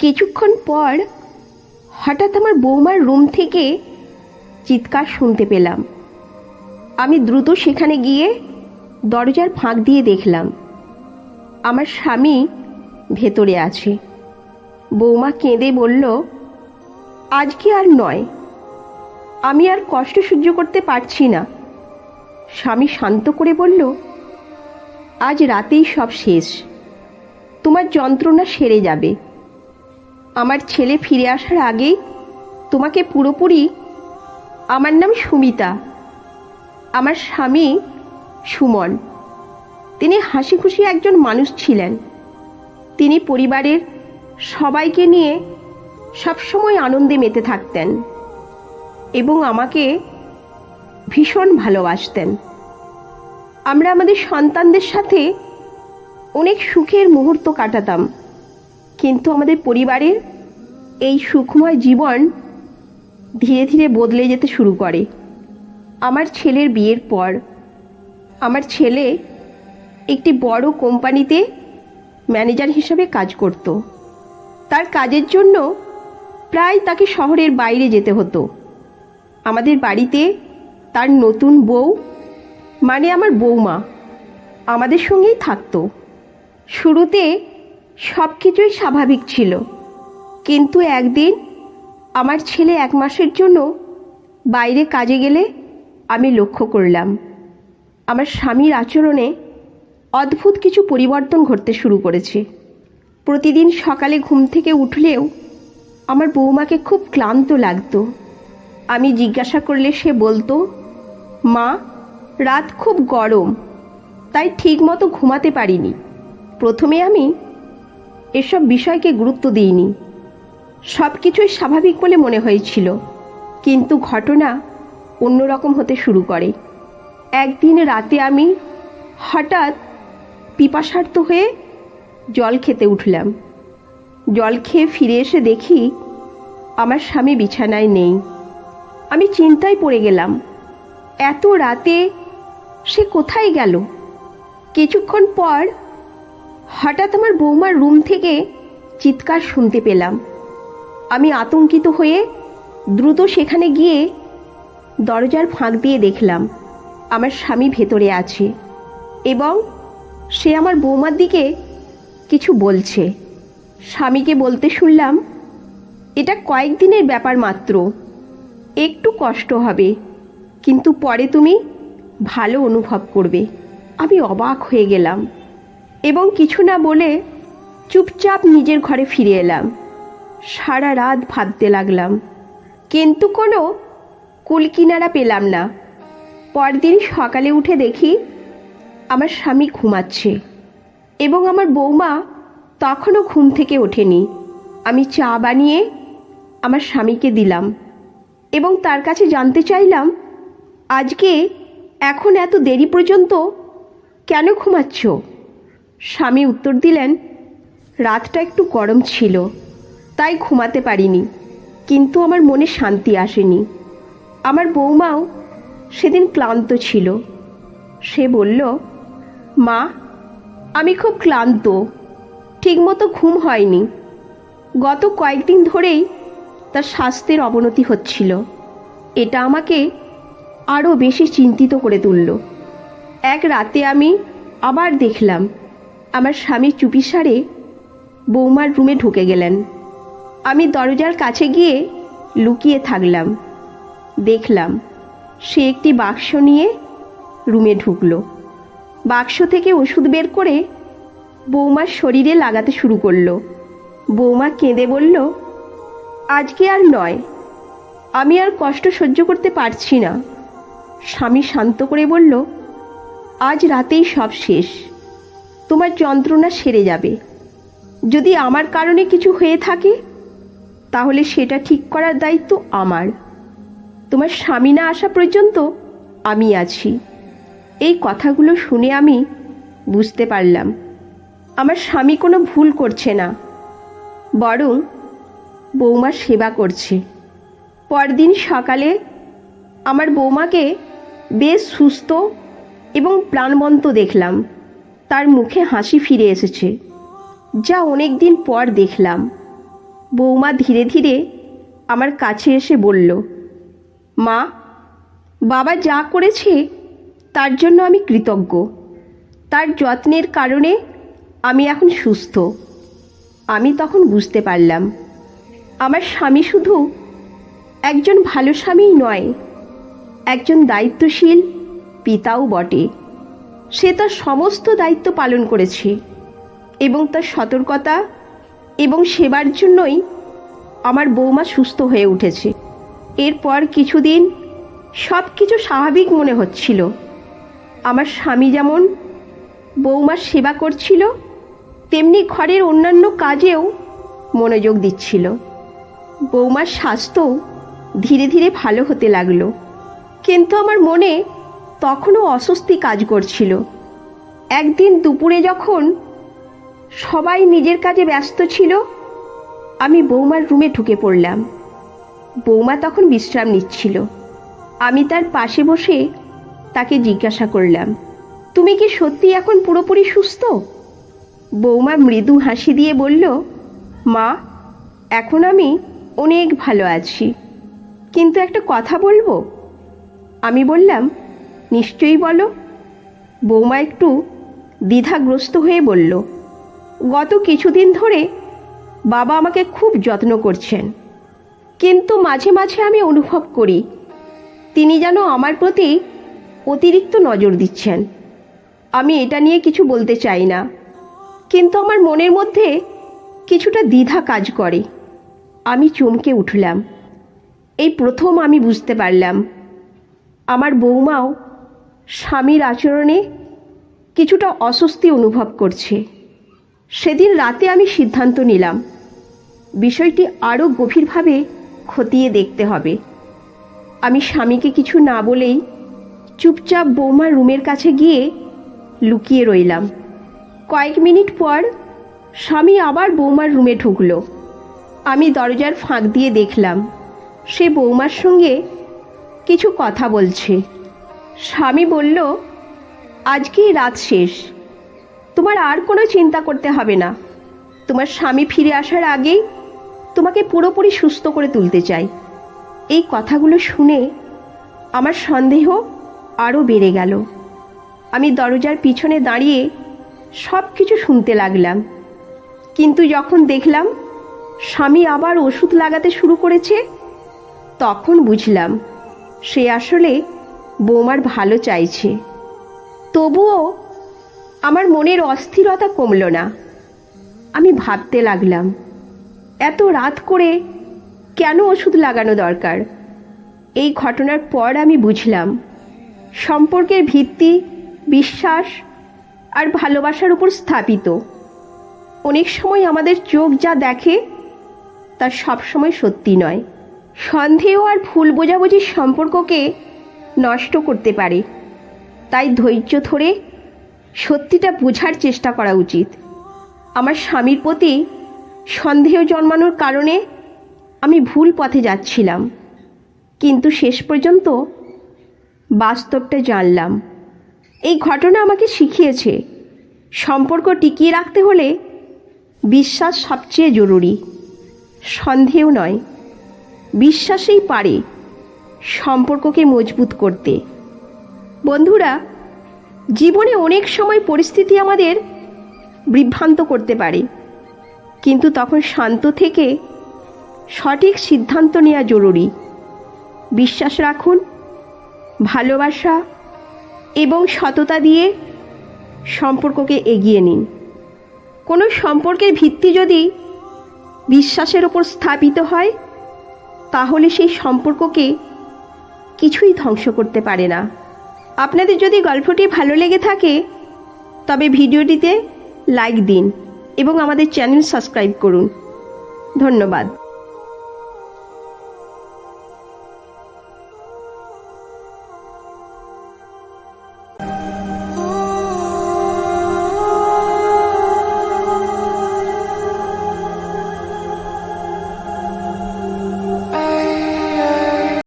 কিছুক্ষণ পর হঠাৎ আমার বৌমার রুম থেকে চিৎকার শুনতে পেলাম। আমি দ্রুত সেখানে গিয়ে দরজার ফাঁক দিয়ে দেখলাম আমার স্বামী ভেতরে আছে। বৌমা কেঁদে বলল, আজকে আর নয়, আমি আর কষ্ট সহ্য করতে পারছি না। স্বামী শান্ত করে বলল, আজ রাতেই সব শেষ, তোমার যন্ত্রণা সেরে যাবে। আমার ছেলে ফিরে আসার আগেই তোমাকে পুরোপুরি। আমার নাম সুমিতা, আমার স্বামী সুমন। তিনি হাসি খুশি একজন মানুষ ছিলেন। তিনি পরিবারের সবাইকে নিয়ে সবসময় আনন্দে মেতে থাকতেন এবং আমাকে ভীষণ ভালোবাসতেন। আমরা আমাদের সন্তানদের সাথে অনেক সুখের মুহূর্ত কাটাতাম, কিন্তু আমাদের পরিবারের এই সুখময় জীবন ধীরে ধীরে বদলে যেতে শুরু করে। আমার ছেলের বিয়ের পর আমার ছেলে একটি বড় কোম্পানিতে ম্যানেজার হিসেবে কাজ করত। তার কাজের জন্য প্রায় তাকে শহরের বাইরে যেতে হতো। আমাদের বাড়িতে তার নতুন বউ, মানে আমার বৌমা, আমাদের সঙ্গেই থাকতো। শুরুতে সব কিছুই স্বাভাবিক ছিল, কিন্তু একদিন আমার ছেলে 1 মাসের জন্য বাইরে কাজে গেলে আমি লক্ষ্য করলাম আমার স্বামীর আচরণে অদ্ভুত কিছু পরিবর্তন ঘটতে শুরু করেছে। প্রতিদিন সকালে ঘুম থেকে উঠলেও আমার বৌমাকে খুব ক্লান্ত লাগতো। আমি জিজ্ঞাসা করলে সে বলতো, মা, রাত খুব গরম, তাই ঠিকমতো ঘুমাতে পারিনি। প্রথমে আমি এসব বিষয়কে গুরুত্ব দিইনি, সব কিছুই স্বাভাবিক বলে মনে হয়েছিল। কিন্তু ঘটনা অন্যরকম হতে শুরু করে। একদিন রাতে আমি হঠাৎ পিপাসার্ত হয়ে জল খেতে উঠলাম। জল খেয়ে ফিরে এসে দেখি আমার স্বামী বিছানায় নেই। আমি চিন্তায় পড়ে গেলাম, এত রাতে সে কোথায় গেল? কিছুক্ষণ পর হঠাৎ আমার বৌমার রুম থেকে চিৎকার শুনতে পেলাম। আমি আতঙ্কিত হয়ে দ্রুত সেখানে গিয়ে দরজার ফাঁক দিয়ে দেখলাম আমার স্বামী ভেতরে আছে এবং সে আমার বৌমার দিকে কিছু বলছে। স্বামীকে বলতে শুনলাম, এটা কয়েকদিনের ব্যাপার মাত্র, একটু কষ্ট হবে, কিন্তু পরে তুমি ভালো অনুভব করবে। আমি অবাক হয়ে গেলাম এবং কিছু না বলে চুপচাপ নিজের ঘরে ফিরে এলাম। সারা রাত ভাবতে লাগলাম, কিন্তু কোনো কুলকিনারা পেলাম না। পরদিন সকালে উঠে দেখি আমার স্বামী ঘুমাচ্ছে এবং আমার বৌমা তখনও ঘুম থেকে ওঠেনি। আমি চা বানিয়ে আমার স্বামীকে দিলাম এবং তার কাছে জানতে চাইলাম, আজকে এখন এত দেরি পর্যন্ত কেন ঘুমাচ্ছ? স্বামী উত্তর দিলেন, রাতটা একটু গরম ছিল, তাই ঘুমাতে পারিনি, কিন্তু আমার মনে শান্তি আসেনি। আমার বৌমাও সেদিন ক্লান্ত ছিল। সে বলল, মা, আমি খুব ক্লান্ত, ঠিকমতো ঘুম হয়নি। গত কয়েকদিন ধরেই তার স্বাস্থ্যের অবনতি হচ্ছিল। এটা আমাকে আরও বেশি চিন্তিত করে তুলল। এক রাতে আমি আবার দেখলাম আমার স্বামী চুপিসারে বৌমার রুমে ঢুকে গেলেন। আমি দরজার কাছে গিয়ে লুকিয়ে থাকলাম। দেখলাম সে একটি বাক্স নিয়ে রুমে ঢুকলো। বাক্স থেকে ওষুধ বের করে বৌমার শরীরে লাগাতে শুরু করলো। বৌমা কেঁদে বলল, আজকে আর নয়, আমি আর কষ্ট সহ্য করতে পারছি না। স্বামী শান্ত করে বলল, আজ রাতেই সব শেষ, তোমার যন্ত্রণা সেরে যাবে। যদি আমার কারণে কিছু হয়ে থাকে তাহলে সেটা ঠিক করার দায়িত্ব আমার। তোমার স্বামী না আসা পর্যন্ত আমি আছি। এই কথাগুলো শুনে আমি বুঝতে পারলাম আমার স্বামী কোনো ভুল করছে না, বরং বৌমার সেবা করছে। পরদিন সকালে আমার বৌমাকে বেশ সুস্থ এবং প্রাণবন্ত দেখলাম। তার মুখে হাসি ফিরে এসেছে, যা অনেক দিন পর দেখলাম। বৌমা ধীরে ধীরে আমার কাছে এসে বলল, মা, বাবা যা করেছে তার জন্য আমি কৃতজ্ঞ। তার যত্নের কারণে আমি এখন সুস্থ। আমি তখন বুঝতে পারলাম, আমার স্বামী শুধু একজন ভালো স্বামীই নয়, একজন দায়িত্বশীল পিতাও বটে। সে তার সমস্ত দায়িত্ব পালন করেছে এবং তার সতর্কতা এবং সেবার জন্যই আমার বৌমা সুস্থ হয়ে উঠেছে। এরপর কিছুদিন সব কিছু স্বাভাবিক মনে হচ্ছিল। আমার স্বামী যেমন বৌমার সেবা করছিল, তেমনি ঘরের অন্যান্য কাজেও মনোযোগ দিচ্ছিল। বৌমার স্বাস্থ্যও ধীরে ধীরে ভালো হতে লাগলো, কিন্তু আমার মনে তখনও অস্বস্তি কাজ করছিল। একদিন দুপুরে যখন সবাই নিজের কাজে ব্যস্ত ছিল, আমি বৌমার রুমে ঢুকে পড়লাম। বৌমা তখন বিশ্রাম নিচ্ছিল। আমি তার পাশে বসে তাকে জিজ্ঞাসা করলাম, তুমি কি সত্যি এখন পুরোপুরি সুস্থ? বৌমা মৃদু হাসি দিয়ে বলল, মা, এখন আমি অনেক ভালো আছি, কিন্তু একটা কথা বলবো। আমি বললাম, নিশ্চয়ই বলো। বৌমা একটু দ্বিধাগ্রস্ত হয়ে বলল, গত কিছুদিন ধরে বাবা আমাকে খুব যত্ন করছেন, কিন্তু মাঝে মাঝে আমি অনুভব করি তিনি যেন আমার প্রতি অতিরিক্ত নজর দিচ্ছেন। আমি এটা নিয়ে কিছু বলতে চাই না, কিন্তু আমার মনের মধ্যে কিছুটা দ্বিধা কাজ করে। আমি চমকে উঠলাম। এই প্রথম আমি বুঝতে পারলাম আমার বৌমাও স্বামীর আচরণে কিছুটা অস্বস্তি অনুভব করছে। সেদিন রাতে আমি সিদ্ধান্ত নিলাম বিষয়টি আরও গভীরভাবে খতিয়ে দেখতে হবে। আমি স্বামীকে কিছু না বলেই চুপচাপ বৌমার রুমের কাছে গিয়ে লুকিয়ে রইলাম। কয়েক মিনিট পর স্বামী আবার বৌমার রুমে ঢুকলো। আমি দরজার ফাঁক দিয়ে দেখলাম সে বৌমার সঙ্গে কিছু কথা বলছে। স্বামী বলল, আজকেই রাত শেষ, তোমার আর কোনো চিন্তা করতে হবে না। তোমার স্বামী ফিরে আসার আগেই তোমাকে পুরোপুরি সুস্থ করে তুলতে চাই। এই কথাগুলো শুনে আমার সন্দেহ আরও বেড়ে গেল। আমি দরজার পিছনে দাঁড়িয়ে সব কিছু শুনতে লাগলাম, কিন্তু যখন দেখলাম স্বামী আবার ওষুধ লাগাতে শুরু করেছে, তখন বুঝলাম সে আসলে বৌমার ভালো চাইছে। তবুও আমার মনের অস্থিরতা কমল না। আমি ভাবতে লাগলাম, এত রাত করে কেন ওষুধ লাগানো দরকার? এই ঘটনার পর আমি বুঝলাম সম্পর্কের ভিত্তি বিশ্বাস আর ভালোবাসার উপর স্থাপিত। অনেক সময় আমাদের চোখ যা দেখে তা সবসময় সত্যি নয়। সন্দেহ আর ভুল বোঝাবুঝি সম্পর্ককে নষ্ট করতে পারে। তাই ধৈর্য ধরে সত্যিটা বোঝার চেষ্টা করা উচিত। আমার স্বামীর প্রতি সন্দেহ জন্মানোর কারণে আমি ভুল পথে যাচ্ছিলাম, কিন্তু শেষ পর্যন্ত বাস্তবটা জানলাম। এই ঘটনা আমাকে শিখিয়েছে সম্পর্ক টিকিয়ে রাখতে হলে বিশ্বাস সবচেয়ে জরুরি, সন্দেহ নয়। বিশ্বাসেই পারে সম্পর্ককে মজবুত করতে। বন্ধুরা, জীবনে অনেক সময় পরিস্থিতি আমাদের বিভ্রান্ত করতে পারে, কিন্তু তখন শান্ত থেকে সঠিক সিদ্ধান্ত নেওয়া জরুরি। বিশ্বাস রাখুন, ভালোবাসা এবং সততা দিয়ে সম্পর্ককে এগিয়ে নিন। কোনো সম্পর্কের ভিত্তি যদি বিশ্বাসের ওপর স্থাপিত হয়, তাহলে সেই সম্পর্ককে কিছুই ধ্বংস করতে পারে না। আপনাদের যদি গল্পটি ভালো লেগে থাকে তবে ভিডিওটিতে লাইক দিন এবং আমাদের চ্যানেল সাবস্ক্রাইব করুন। ধন্যবাদ।